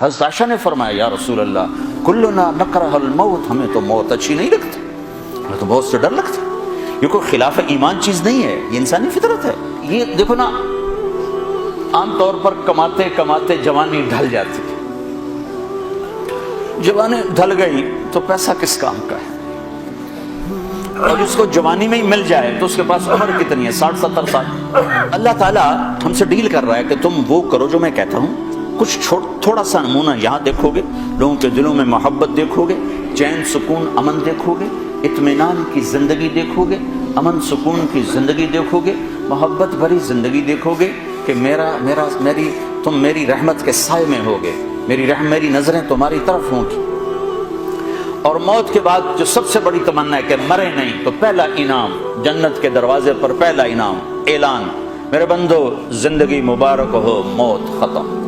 حضرت عائشہ نے فرمایا یا رسول اللہ کلنا نکرہ الموت، ہمیں تو موت اچھی نہیں لگتی، ہمیں تو موت سے ڈر لگتا ہے، یہ کوئی خلاف ایمان چیز نہیں ہے، یہ انسانی فطرت ہے۔ یہ دیکھو نا، عام طور پر کماتے کماتے جوانی ڈھل جاتی ہے، جوانی ڈھل گئی تو پیسہ کس کام کا ہے، اور جس کو جوانی میں ہی مل جائے تو اس کے پاس عمر کتنی ہے، 60-70 سال۔ اللہ تعالیٰ ہم سے ڈیل کر رہا ہے کہ تم وہ کرو جو میں کہتا ہوں، کچھ تھوڑا سا نمونہ یہاں دیکھو گے، لوگوں کے دلوں میں محبت دیکھو گے، چین سکون امن دیکھو گے، اطمینان کی زندگی دیکھو گے، امن سکون کی زندگی دیکھو گے، محبت بھری زندگی دیکھو گے کہ تم میری رحمت کے سائے میں ہوگے، میری نظریں تمہاری طرف ہوں گی۔ اور موت کے بعد جو سب سے بڑی تمنا ہے کہ مرے نہیں، تو پہلا انعام جنت کے دروازے پر، پہلا انعام اعلان، میرے بندو زندگی مبارک ہو، موت ختم۔